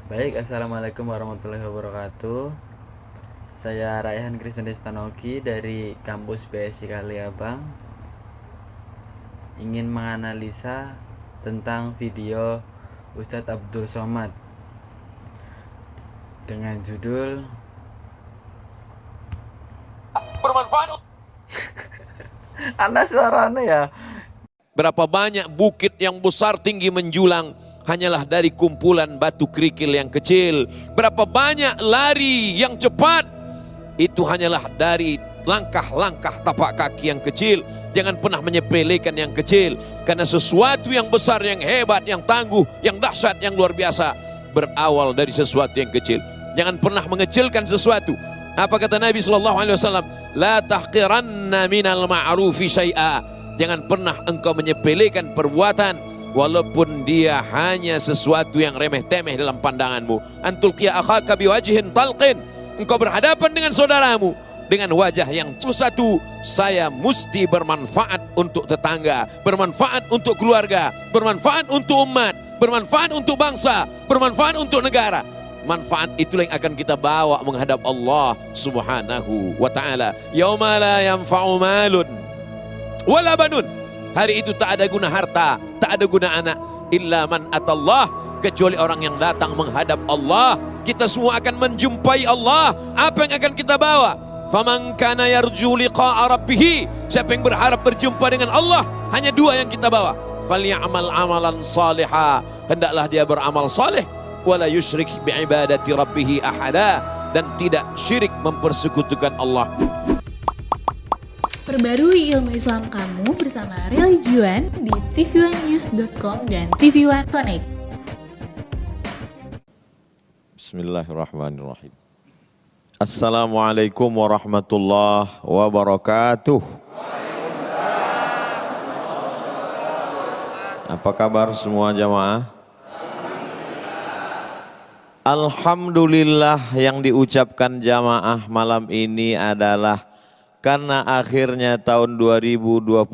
Baik, assalamualaikum warahmatullahi wabarakatuh. Saya Raihan Kristen Destanoki dari kampus BSI Kaliabang. Ingin menganalisa tentang video Ustadz Abdul Somad dengan judul bermanfaat. Anda suaranya ya. Berapa banyak bukit yang besar tinggi menjulang hanyalah dari kumpulan batu kerikil yang kecil. Berapa banyak lari yang cepat itu hanyalah dari langkah-langkah tapak kaki yang kecil. Jangan pernah menyepelekan yang kecil, karena sesuatu yang besar, yang hebat, yang tangguh, yang dahsyat, yang luar biasa berawal dari sesuatu yang kecil. Jangan pernah mengecilkan sesuatu. Apa kata Nabi SAW? La tahqiranna minal ma'rufi syai'a. Jangan pernah engkau menyepelekan perbuatan walaupun dia hanya sesuatu yang remeh-temeh dalam pandanganmu. Antul qiya akhaka biwajhin talqin. Engkau berhadapan dengan saudaramu dengan wajah yang satu. Saya mesti bermanfaat untuk tetangga, bermanfaat untuk keluarga, bermanfaat untuk umat, bermanfaat untuk bangsa, bermanfaat untuk negara. Manfaat itulah yang akan kita bawa menghadap Allah Subhanahu wa taala. Yauma la yanfa'u malun wala banun. Hari itu tak ada guna harta, tak ada guna anak, illa man atallah, kecuali orang yang datang menghadap Allah. Kita semua akan menjumpai Allah. Apa yang akan kita bawa? Faman kana yarju liqa'a rabbih, siapa yang berharap berjumpa dengan Allah, hanya dua yang kita bawa. Falyamal amalan salihah, hendaklah dia beramal saleh, wala yusyrik biibadati rabbih ahada, dan tidak syirik mempersekutukan Allah. Perbarui ilmu Islam kamu bersama Religion di tv1news.com dan TV1 Connect. Bismillahirrahmanirrahim. Assalamualaikum warahmatullahi wabarakatuh. Apa kabar semua jamaah? Alhamdulillah, yang diucapkan jamaah malam ini adalah karena akhirnya tahun 2021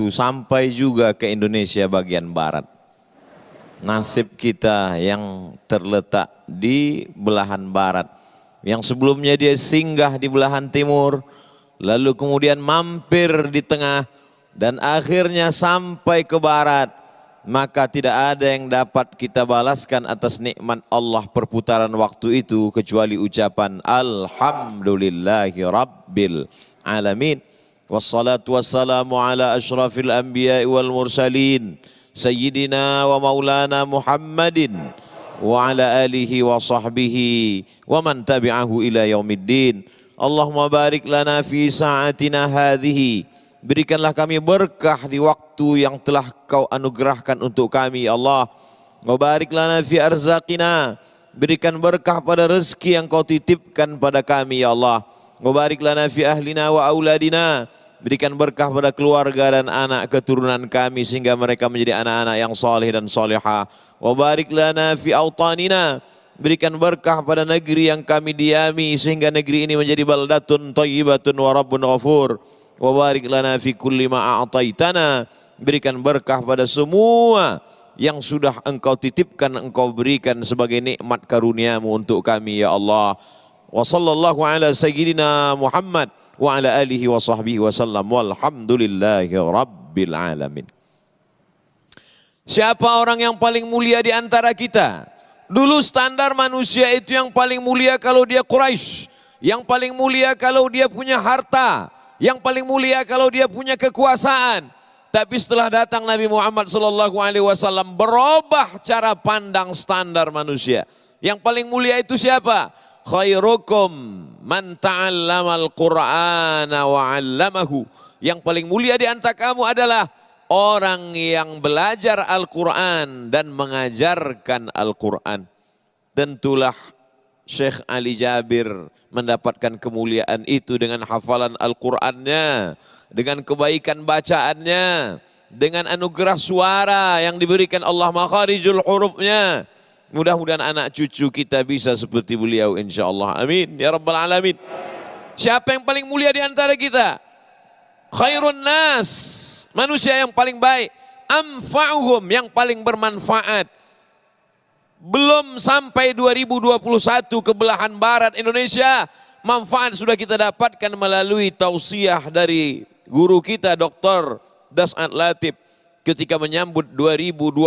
sampai juga ke Indonesia bagian barat. Nasib kita yang terletak di belahan barat, yang sebelumnya dia singgah di belahan timur, lalu kemudian mampir di tengah, dan akhirnya sampai ke barat. Maka tidak ada yang dapat kita balaskan atas nikmat Allah perputaran waktu itu kecuali ucapan Alhamdulillahi Rabbil Alamin. Wassalatu wassalamu ala ashrafil anbiya wal mursalin Sayyidina wa maulana Muhammadin wa ala alihi wa sahbihi wa man tabi'ahu ila yaumiddin. Allahumma barik lana fi sa'atina hadhihi, berikanlah kami berkah di waktu yang telah Kau anugerahkan untuk kami ya Allah. Wa barik lana fi arzaqina, berikan berkah pada rezeki yang Kau titipkan pada kami ya Allah. Wa barik lana fi ahlina wa auladina, berikan berkah pada keluarga dan anak keturunan kami sehingga mereka menjadi anak-anak yang saleh dan salihah. Wa barik lana fi autanina, berikan berkah pada negeri yang kami diami sehingga negeri ini menjadi baldatun thayyibatun wa rabbun ghafur. Wa barik lana fi kulli ma a'taitana, berikan berkah pada semua yang sudah Engkau titipkan, Engkau berikan sebagai nikmat karuniamu untuk kami ya Allah. Wa sallallahu ala sayyidina Muhammad wa ala alihi wa sahbihi wa sallam walhamdulillahi rabbil alamin. Siapa orang yang paling mulia di antara kita? Dulu standar manusia itu yang paling mulia kalau dia Quraisy, yang paling mulia kalau dia punya harta, yang paling mulia kalau dia punya kekuasaan. Tapi setelah datang Nabi Muhammad SAW berubah cara pandang standar manusia. Yang paling mulia itu siapa? Khairukum man ta'allamal Qur'ana wa 'allamahu. Yang paling mulia di antara kamu adalah orang yang belajar Al-Quran dan mengajarkan Al-Quran. Tentulah Syekh Ali Jabir mendapatkan kemuliaan itu dengan hafalan Al-Qur'annya, dengan kebaikan bacaannya, dengan anugerah suara yang diberikan Allah makharijul hurufnya. Mudah-mudahan anak cucu kita bisa seperti beliau insyaallah. Amin ya rabbal alamin. Siapa yang paling mulia di antara kita? Khairun nas, manusia yang paling baik. Anfa'uhum, yang paling bermanfaat. Belum Sebelum sampai 2021 ke belahan barat Indonesia, manfaat sudah kita dapatkan melalui tausiah dari guru kita Dr. Das'ad Latif ketika menyambut 2021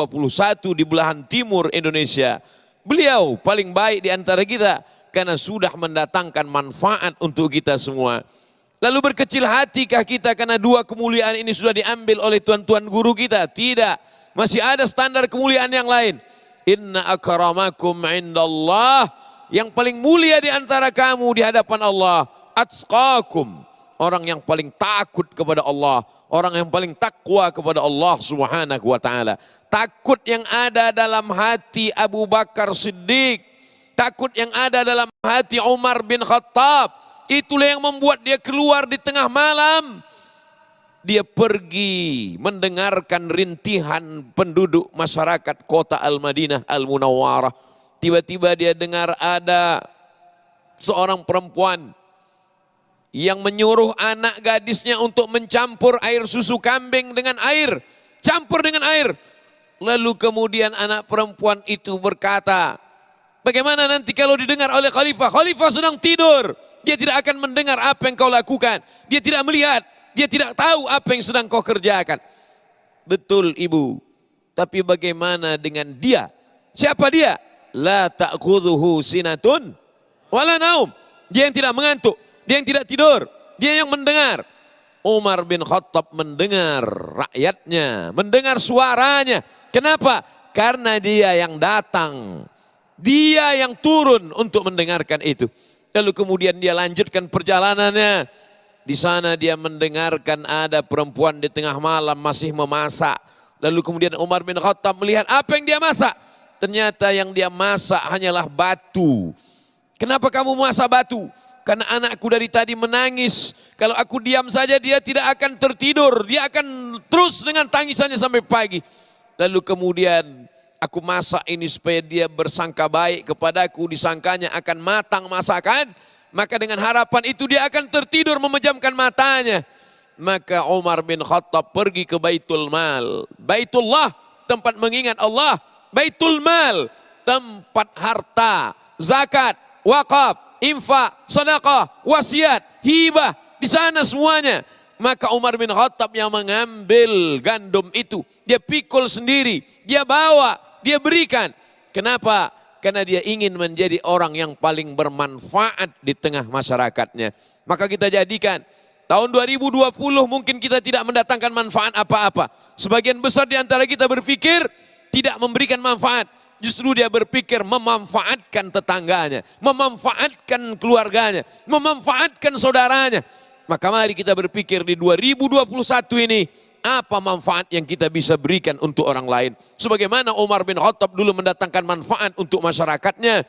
di belahan timur Indonesia. Beliau paling baik di antara kita karena sudah mendatangkan manfaat untuk kita semua. Lalu berkecil hatikah kita karena dua kemuliaan ini sudah diambil oleh tuan-tuan guru kita? Tidak, masih ada standar kemuliaan yang lain. Inna akramakum indallah, yang paling mulia di antara kamu di hadapan Allah, atqakum, orang yang paling takut kepada Allah, orang yang paling takwa kepada Allah Subhanahu wa taala. Takut yang ada dalam hati Abu Bakar Siddiq, takut yang ada dalam hati Umar bin Khattab, itulah yang membuat dia keluar di tengah malam. Dia pergi mendengarkan rintihan penduduk masyarakat kota Al-Madinah Al-Munawwarah. Tiba-tiba dia dengar ada seorang perempuan yang menyuruh anak gadisnya untuk mencampur air susu kambing dengan air. Campur dengan air. Lalu kemudian anak perempuan itu berkata, bagaimana nanti kalau didengar oleh khalifah? Khalifah sedang tidur. Dia tidak akan mendengar apa yang kau lakukan. Dia tidak melihat. Dia tidak tahu apa yang sedang kau kerjakan. Betul ibu. Tapi bagaimana dengan dia? Siapa dia? La ta'khudhuhu sinatun wala naum. Dia yang tidak mengantuk. Dia yang tidak tidur. Dia yang mendengar. Umar bin Khattab mendengar rakyatnya. Mendengar suaranya. Kenapa? Karena dia yang datang. Dia yang turun untuk mendengarkan itu. Lalu kemudian dia lanjutkan perjalanannya. Di sana dia mendengarkan ada perempuan di tengah malam masih memasak. Lalu kemudian Umar bin Khattab melihat apa yang dia masak. Ternyata yang dia masak hanyalah batu. Kenapa kamu masak batu? Karena anakku dari tadi menangis. Kalau aku diam saja dia tidak akan tertidur. Dia akan terus dengan tangisannya sampai pagi. Lalu kemudian aku masak ini supaya dia bersangka baik kepadaku. Disangkanya akan matang masakan. Maka dengan harapan itu dia akan tertidur memejamkan matanya. Maka Umar bin Khattab pergi ke Baitul Mal. Baitullah, tempat mengingat Allah. Baitul Mal, tempat harta, zakat, wakaf, infak, sedekah, wasiat, hibah. Di sana semuanya. Maka Umar bin Khattab yang mengambil gandum itu. Dia pikul sendiri, dia bawa, dia berikan. Kenapa? Karena dia ingin menjadi orang yang paling bermanfaat di tengah masyarakatnya. Maka kita jadikan tahun 2020 mungkin kita tidak mendatangkan manfaat apa-apa. Sebagian besar di antara kita berpikir tidak memberikan manfaat. Justru dia berpikir memanfaatkan tetangganya, memanfaatkan keluarganya, memanfaatkan saudaranya. Maka mari kita berpikir di 2021 ini, apa manfaat yang kita bisa berikan untuk orang lain. Sebagaimana Umar bin Khattab dulu mendatangkan manfaat untuk masyarakatnya.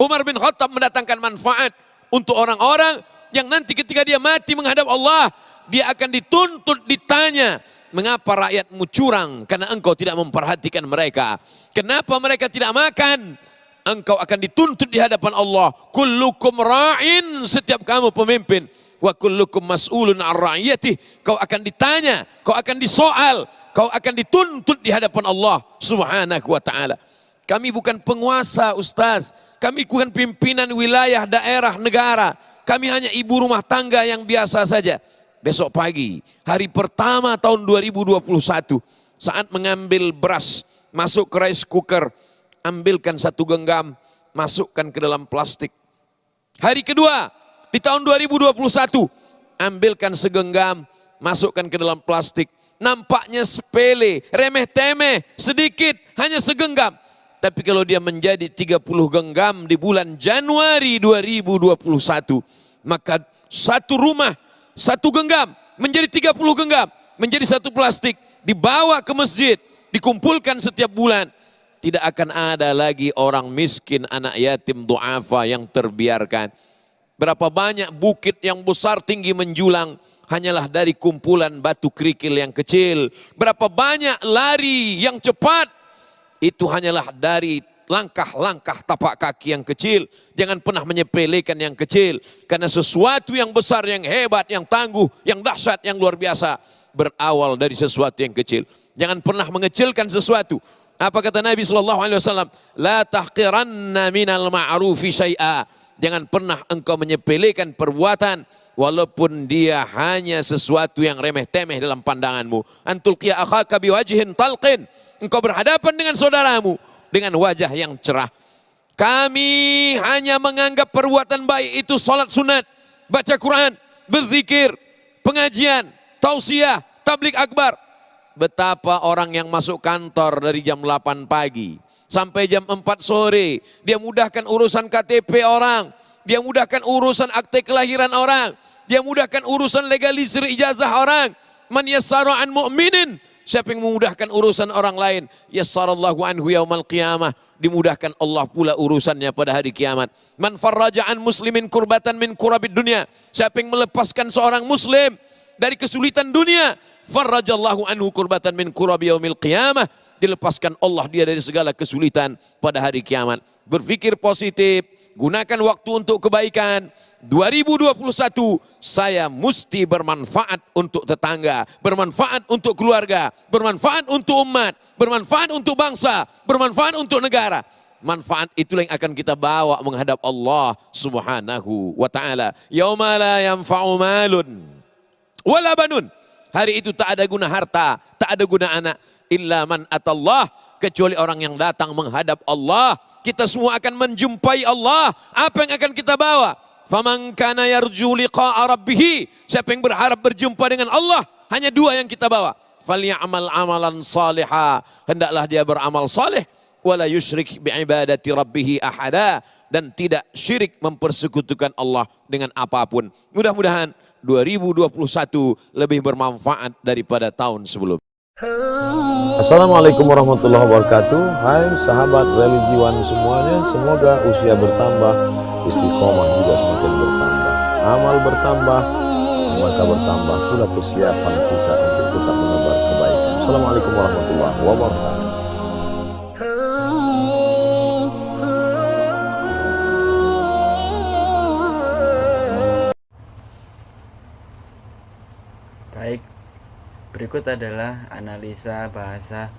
Umar bin Khattab mendatangkan manfaat untuk orang-orang yang nanti ketika dia mati menghadap Allah, dia akan dituntut, ditanya, mengapa rakyatmu curang? Karena engkau tidak memperhatikan mereka. Kenapa mereka tidak makan? Engkau akan dituntut di hadapan Allah. Kullukum ra'in, setiap kamu pemimpin. Wa kullukum mas'ulun an ra'iyatih. Kau akan ditanya, kau akan disoal, kau akan dituntut di hadapan Allah Subhanahu wa taala. Kami bukan penguasa, Ustaz. Kami bukan pimpinan wilayah, daerah, negara. Kami hanya ibu rumah tangga yang biasa saja. Besok pagi, hari pertama tahun 2021, saat mengambil beras, masuk ke rice cooker, ambilkan satu genggam, masukkan ke dalam plastik. Hari kedua, di tahun 2021, ambilkan segenggam, masukkan ke dalam plastik. Nampaknya sepele, remeh-temeh, sedikit, hanya segenggam. Tapi kalau dia menjadi 30 genggam di bulan Januari 2021, maka satu rumah, satu genggam, menjadi 30 genggam, menjadi satu plastik, dibawa ke masjid, dikumpulkan setiap bulan. Tidak akan ada lagi orang miskin, anak yatim, du'afa yang terbiarkan. Berapa banyak bukit yang besar tinggi menjulang hanyalah dari kumpulan batu kerikil yang kecil. Berapa banyak lari yang cepat itu hanyalah dari langkah-langkah tapak kaki yang kecil. Jangan pernah menyepelekan yang kecil. Karena sesuatu yang besar, yang hebat, yang tangguh, yang dahsyat, yang luar biasa berawal dari sesuatu yang kecil. Jangan pernah mengecilkan sesuatu. Apa kata Nabi SAW? La tahqiranna minal ma'rufi syai'a. Jangan pernah engkau menyepelekan perbuatan walaupun dia hanya sesuatu yang remeh-temeh dalam pandanganmu. Antulqiya akhaka biwajhin talqin. Engkau berhadapan dengan saudaramu dengan wajah yang cerah. Kami hanya menganggap perbuatan baik itu salat sunat, baca Quran, berzikir, pengajian, tausiah, tablik akbar. Betapa orang yang masuk kantor dari jam 8 pagi sampai jam 4 sore, dia mudahkan urusan KTP orang, dia mudahkan urusan akte kelahiran orang, dia mudahkan urusan legalisir ijazah orang. Man yassara an mu'minin, siapa yang memudahkan urusan orang lain, yassarallahu anhu yaumal qiyamah, dimudahkan Allah pula urusannya pada hari kiamat. Man farraja an muslimin kurbatan min kurabid dunya, siapa yang melepaskan seorang muslim dari kesulitan dunia, farrajallahu anhu kurbatan min kurabi yaumil qiyamah, dilepaskan Allah dia dari segala kesulitan pada hari kiamat. Berpikir positif, gunakan waktu untuk kebaikan. 2021 saya mesti bermanfaat untuk tetangga, bermanfaat untuk keluarga, bermanfaat untuk umat, bermanfaat untuk bangsa, bermanfaat untuk negara. Manfaat itulah yang akan kita bawa menghadap Allah Subhanahu wa taala. Yauma la yanfa'u malun wala banun. Hari itu tak ada guna harta, tak ada guna anak, illa man atallah, kecuali orang yang datang menghadap Allah. Kita semua akan menjumpai Allah. Apa yang akan kita bawa? Faman kana yarju liqa'a rabbih, siapa yang berharap berjumpa dengan Allah, hanya dua yang kita bawa. Falyamal amalan salihah, hendaklah dia beramal saleh, wala yusyrik biibadati rabbih ahada, dan tidak syirik mempersekutukan Allah dengan apapun. Mudah-mudahan 2021 lebih bermanfaat daripada tahun sebelumnya. Assalamualaikum warahmatullahi wabarakatuh. Hai sahabat religiwan semuanya, semoga usia bertambah, istiqomah juga semakin bertambah, amal bertambah, maka bertambah pula kesiapan kita untuk tetap menebar kebaikan. Assalamualaikum warahmatullahi wabarakatuh. Baik, berikut adalah analisa bahasa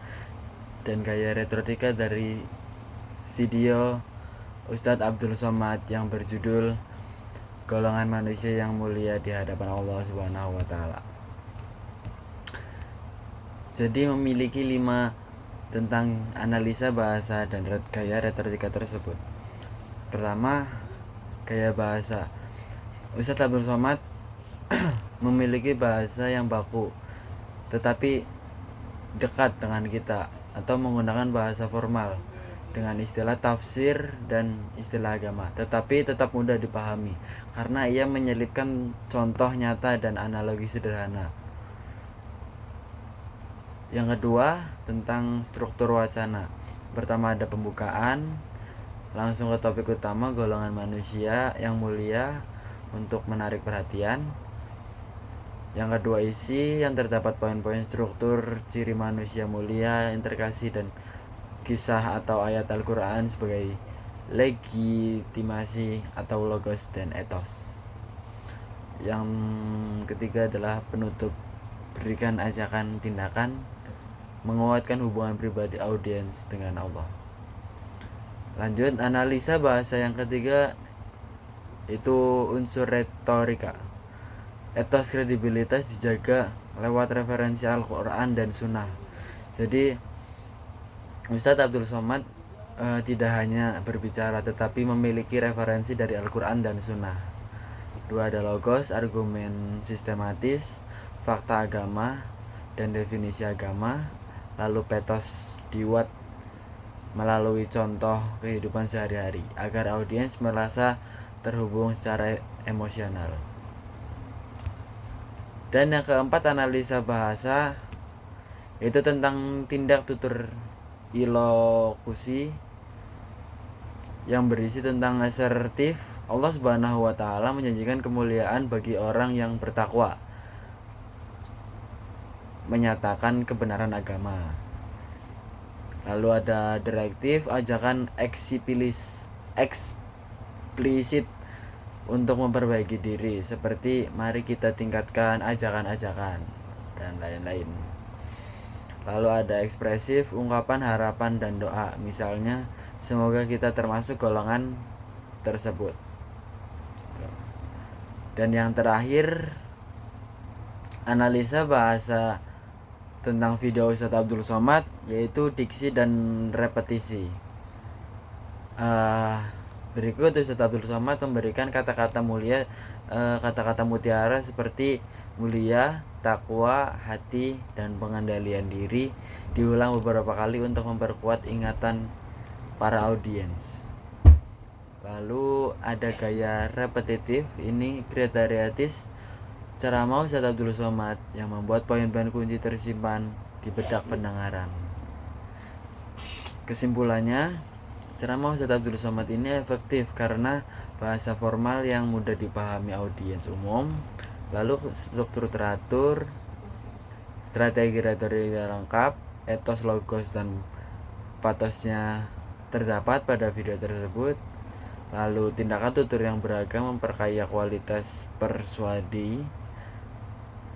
dan gaya retorika dari video Ustadz Abdul Somad yang berjudul Golongan Manusia yang Mulia di Hadapan Allah Subhanahu wa Ta'ala. Jadi memiliki 5 tentang analisa bahasa dan gaya retorika tersebut. Pertama, gaya bahasa. Ustadz Abdul Somad memiliki bahasa yang baku tetapi dekat dengan kita, atau menggunakan bahasa formal dengan istilah tafsir dan istilah agama, tetapi tetap mudah dipahami karena ia menyelipkan contoh nyata dan analogi sederhana. Yang kedua, tentang struktur wacana. Pertama ada pembukaan, langsung ke topik utama, golongan manusia yang mulia, untuk menarik perhatian. Yang kedua, isi yang terdapat poin-poin struktur ciri manusia mulia, integrasi dan kisah atau ayat Al-Quran sebagai legitimasi atau logos dan etos. Yang ketiga adalah penutup, berikan ajakan tindakan, menguatkan hubungan pribadi audiens dengan Allah. Lanjut, analisa bahasa yang ketiga itu unsur retorika. Etos kredibilitas dijaga lewat referensi Al-Quran dan Sunnah. Jadi Ustadz Abdul Somad tidak hanya berbicara tetapi memiliki referensi dari Al-Quran dan Sunnah. Dua ada logos, argumen sistematis, fakta agama dan definisi agama. Lalu petos dibuat melalui contoh kehidupan sehari-hari agar audiens merasa terhubung secara emosional. Dan yang keempat, analisa bahasa, itu tentang tindak tutur ilokusi yang berisi tentang asertif. Allah Subhanahu wa Ta'ala menjanjikan kemuliaan bagi orang yang bertakwa, menyatakan kebenaran agama. Lalu ada direktif, ajakan eksplisit untuk memperbaiki diri, seperti mari kita tingkatkan ajakan-ajakan dan lain-lain. Lalu ada ekspresif, ungkapan harapan dan doa. Misalnya, semoga kita termasuk golongan tersebut. Dan yang terakhir, analisa bahasa tentang video Ustadz Abdul Somad, yaitu diksi dan repetisi. Berikut Ustadz Abdul Somad memberikan kata-kata mulia, kata-kata mutiara seperti mulia, takwa, hati, dan pengendalian diri diulang beberapa kali untuk memperkuat ingatan para audiens. Lalu ada gaya repetitif, ini kriteriatis ceramah Ustadz Abdul Somad yang membuat poin-poin kunci tersimpan di benak pendengaran. Kesimpulannya, ceramah Ustadz Abdul Somad ini efektif karena bahasa formal yang mudah dipahami audiens umum, lalu struktur teratur, strategi retorika lengkap, etos logos dan patosnya terdapat pada video tersebut, lalu tindakan tutur yang beragam memperkaya kualitas persuadi,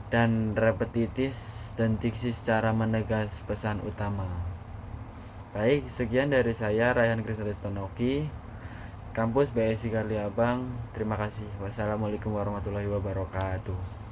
dan repetitif dan diksi secara menegas pesan utama. Baik, sekian dari saya Raihan Krisnadestanoki, Kampus BSI Kaliabang. Terima kasih. Wassalamualaikum warahmatullahi wabarakatuh.